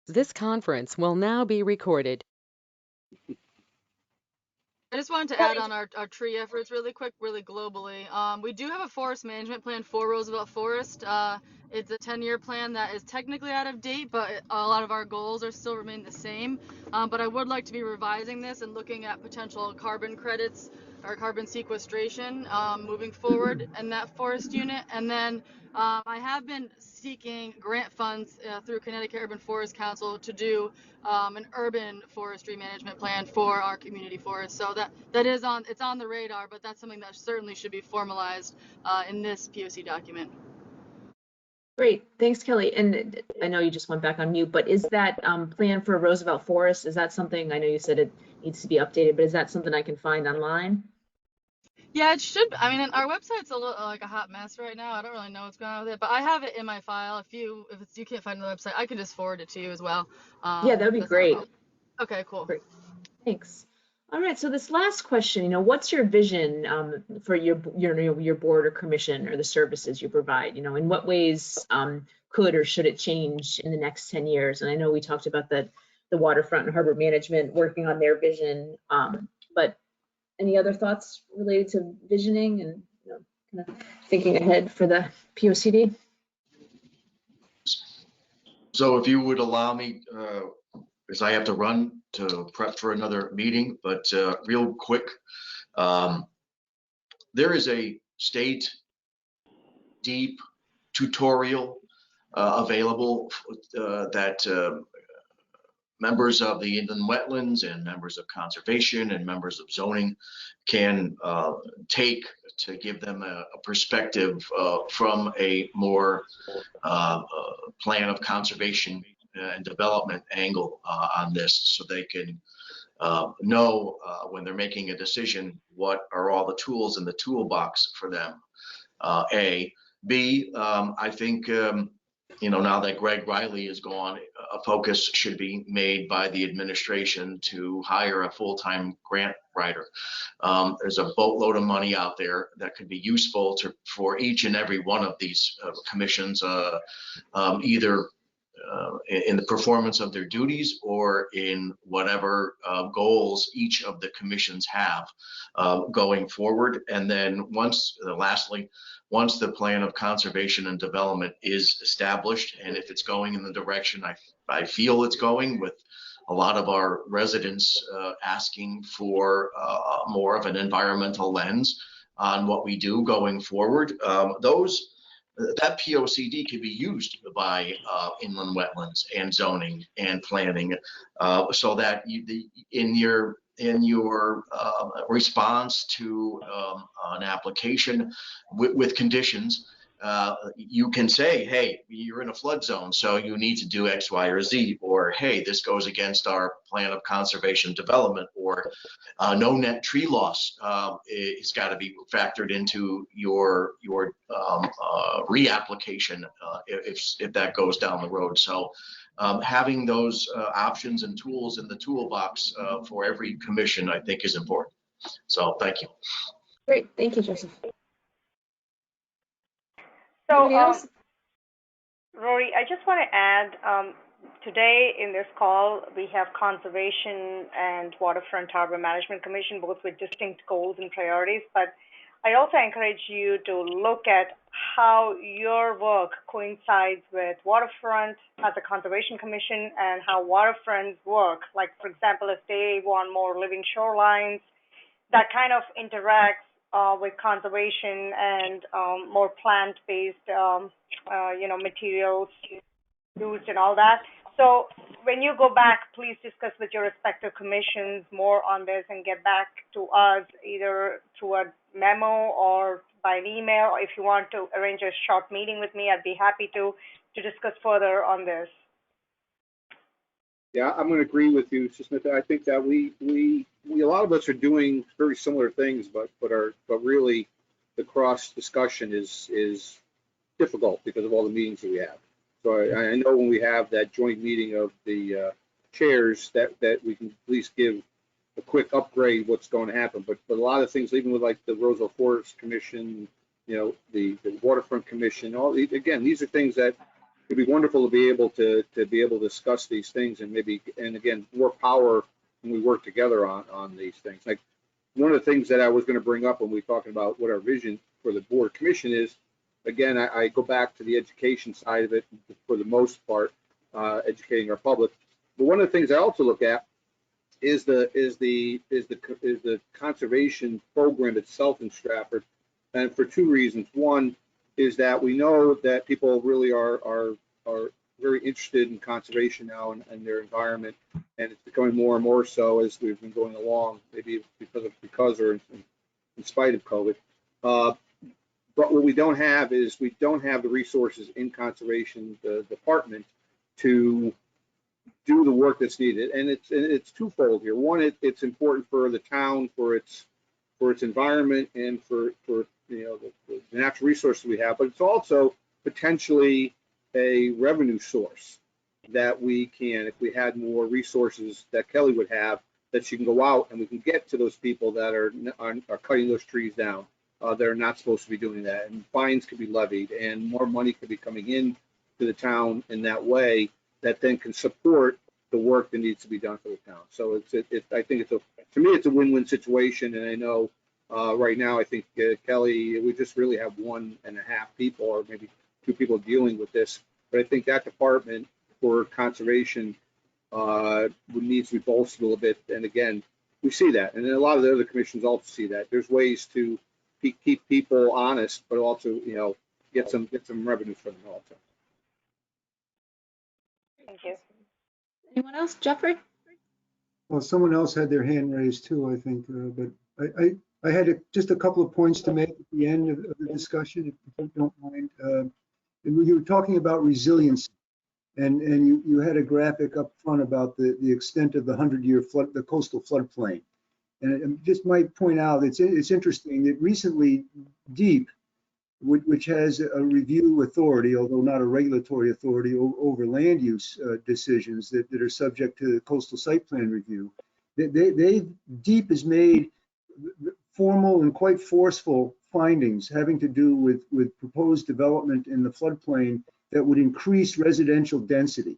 This conference will now be recorded. I just wanted to add on our tree efforts really quick, really globally. We do have a forest management plan for Roosevelt Forest. It's a 10-year plan that is technically out of date, but a lot of our goals are still remain the same. But I would like to be revising this and looking at potential carbon credits or carbon sequestration moving forward in that forest unit. And then I have been seeking grant funds through Connecticut Urban Forest Council to do an urban forestry management plan for our community forest. So that is it's on the radar, but that's something that certainly should be formalized in this POC document. Great, thanks, Kelly. And I know you just went back on mute, but is that plan for Roosevelt Forest, is that something, I know you said it needs to be updated, but is that something I can find online? Yeah, it should. I mean, our website's a little like a hot mess right now. I don't really know what's going on with it, but I have it in my file. If you can't find the website, I can just forward it to you as well. Yeah, that would be great. Okay, cool. Great. Thanks. All right, so this last question, what's your vision for your board or commission or the services you provide? In what ways could or should it change in the next 10 years? And I know we talked about the waterfront and harbor management working on their vision, but any other thoughts related to visioning and kind of thinking ahead for the POCD? So if you would allow me, because I have to run to prep for another meeting, but real quick, there is a state deep tutorial available that members of the inland wetlands and members of conservation and members of zoning can take to give them a perspective from a more plan of conservation and development angle on this, so they can know when they're making a decision what are all the tools in the toolbox for them. A. B, I think now that Greg Riley is gone, a focus should be made by the administration to hire a full-time grant writer. There's a boatload of money out there that could be useful for each and every one of these commissions, either in the performance of their duties or in whatever goals each of the commissions have going forward. And then lastly, once the plan of conservation and development is established, and if it's going in the direction I feel it's going, with a lot of our residents asking for more of an environmental lens on what we do going forward, that POCD can be used by inland wetlands and zoning and planning, so that in your response to an application with conditions, you can say, hey, you're in a flood zone, so you need to do X, Y, or Z, or hey, this goes against our plan of conservation development, or no net tree loss is got to be factored into your reapplication if that goes down the road. So having those options and tools in the toolbox for every commission, I think, is important. So thank you. Great, thank you, Joseph. So, Rory, I just want to add, today in this call, we have Conservation and Waterfront Harbor Management Commission, both with distinct goals and priorities. But I also encourage you to look at how your work coincides with Waterfront as a Conservation Commission and how Waterfronts work. Like, for example, if they want more living shorelines, that kind of interacts with conservation and more plant-based, materials used and all that. So when you go back, please discuss with your respective commissions more on this and get back to us either through a memo or by an email. If you want to arrange a short meeting with me, I'd be happy to discuss further on this. Yeah, I'm going to agree with you, Smith. I think that we a lot of us are doing very similar things, but really the cross discussion is difficult because of all the meetings that we have. So I know when we have that joint meeting of the chairs that we can at least give a quick upgrade what's going to happen. But a lot of things, even with like the Roosevelt Forest Commission, the Waterfront Commission, again, these are things that it'd be wonderful to be able to discuss these things and maybe, and again, more power when we work together on these things. Like one of the things that I was going to bring up when we talking about what our vision for the board commission is, again, I go back to the education side of it for the most part, educating our public. But one of the things I also look at is the conservation program itself in Stratford, and for two reasons. One is that we know that people really are very interested in conservation now and their environment, and it's becoming more and more so as we've been going along, maybe because or in spite of COVID. But what we don't have is we don't have the resources in conservation department to do the work that's needed, and it's twofold here. One, it's important for the town, for its environment, and for the natural resources we have, but it's also potentially a revenue source that we can, if we had more resources that Kelly would have, that she can go out and we can get to those people that are cutting those trees down. They're not supposed to be doing that, and fines could be levied, and more money could be coming in to the town in that way that then can support the work that needs to be done for the town. So I think to me it's a win-win situation, and I know right now I think Kelly, we just really have 1.5 people or maybe 2 people dealing with this, but I think that department for conservation needs to be bolstered a little bit. And again, we see that, and then a lot of the other commissions also see that. There's ways to keep people honest, but also get some revenue from them also. Thank you. Anyone else? Jeffrey? Well, someone else had their hand raised too, I think, but I had just a couple of points to make at the end of the discussion, if you don't mind. And you were talking about resiliency, and you had a graphic up front about the extent of the 100-year flood, the coastal floodplain. And I just might point out, it's interesting that recently DEEP, which has a review authority, although not a regulatory authority, over land use decisions that are subject to the coastal site plan review. DEEP has made formal and quite forceful findings having to do with proposed development in the floodplain that would increase residential density.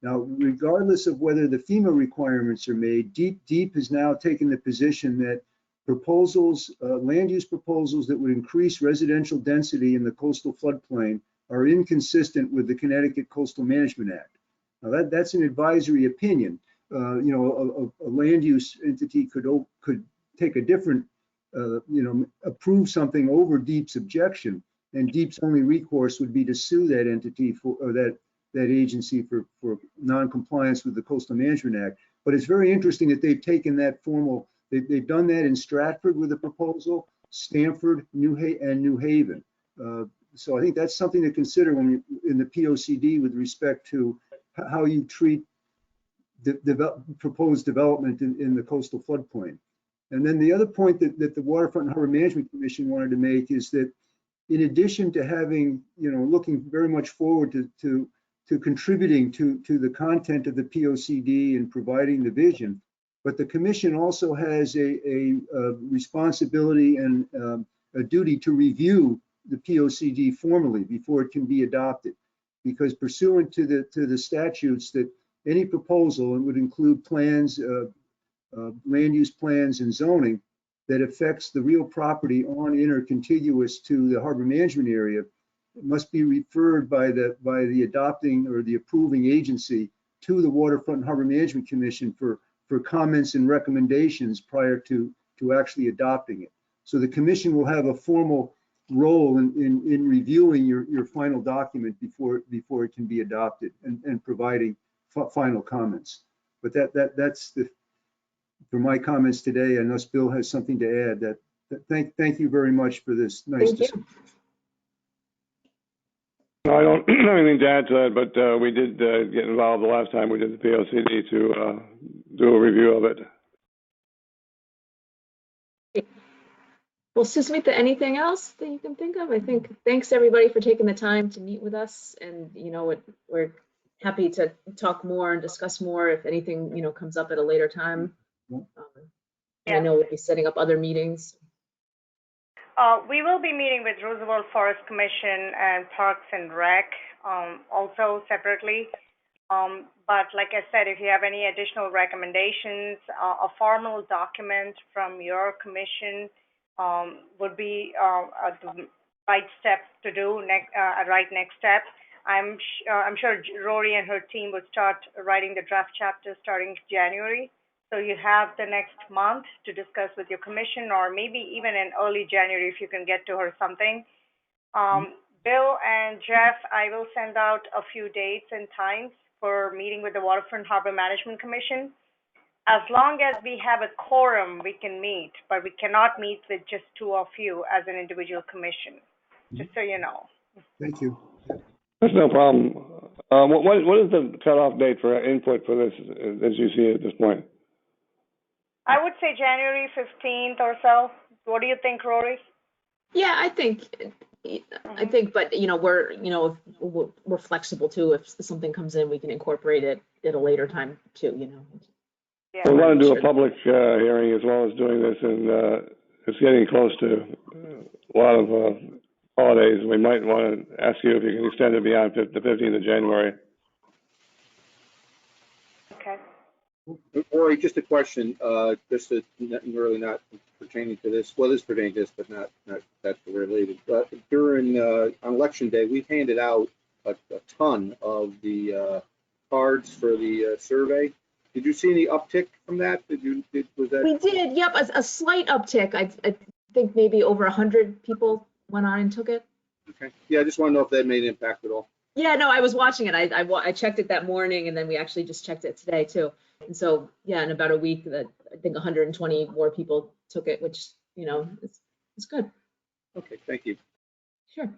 Now, regardless of whether the FEMA requirements are made, DEEP has now taken the position that proposals, land use proposals that would increase residential density in the coastal floodplain are inconsistent with the Connecticut Coastal Management Act. Now that's an advisory opinion. A land use entity could take a different, approve something over DEEP's objection, and DEEP's only recourse would be to sue that entity or that agency for non-compliance with the Coastal Management Act. But it's very interesting that they've taken that formal. They've done that in Stratford with a proposal, Stamford, New Haven. So I think that's something to consider when you in the POCD with respect to how you treat proposed development in the coastal floodplain. And then the other point that the Waterfront and Harbor Management Commission wanted to make is that in addition to having, looking very much forward to contributing to the content of the POCD and providing the vision, but the commission also has a responsibility and a duty to review the POCD formally before it can be adopted, because pursuant to the statutes, that any proposal, it would include plans, land use plans and zoning that affects the real property on, in, or contiguous to the harbor management area, must be referred by the adopting or the approving agency to the Waterfront and Harbor Management Commission for comments and recommendations prior to actually adopting it. So the commission will have a formal role in reviewing your final document before it can be adopted and providing final comments. But that's for my comments today, unless Bill has something to add. Thank you very much for this nice discussion. No, I don't have anything to add to that, but we did get involved the last time we did the POCD to do a review of it. Well, Susmita, anything else that you can think of? I think thanks everybody for taking the time to meet with us, and we're happy to talk more and discuss more if anything comes up at a later time. I know we'll be setting up other meetings. We will be meeting with Roosevelt Forest Commission and Parks and Rec, also separately. But like I said, if you have any additional recommendations, a formal document from your commission would be the right step to do, a right next step. I'm sure Rory and her team would start writing the draft chapter starting January. So you have the next month to discuss with your commission, or maybe even in early January if you can get to her something. Bill and Jeff, I will send out a few dates and times for meeting with the Waterfront Harbor Management Commission. As long as we have a quorum, we can meet, but we cannot meet with just two of you as an individual commission, just so you know. Thank you. That's no problem. What is the cutoff date for input for this, as you see it at this point? I would say January 15th or so. What do you think, Rory? Yeah, I think, but we're flexible too. If something comes in, we can incorporate it at a later time too, Yeah. We want to do a public hearing as well as doing this, and it's getting close to a lot of holidays. We might want to ask you if you can extend it beyond the 15th of January. Okay. Rory, just a question, just really not pertaining to this. Well, it is pertaining to this, but not that related. But during on election day, we handed out a ton of the cards for the survey. Did you see any uptick from that? Was that? We did, yep, a slight uptick. I think maybe over 100 people went on and took it. Okay. Yeah, I just want to know if that made an impact at all. Yeah, no, I was watching it. I checked it that morning, and then we actually just checked it today too. And so, yeah, in about a week, I think 120 more people took it, which, it's good. Okay, thank you. Sure.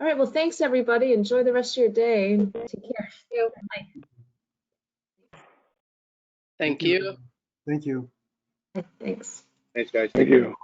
All right, well, thanks, everybody. Enjoy the rest of your day. Take care. Bye. Thank you. Thank you. Thanks. Thanks, guys. Thank you.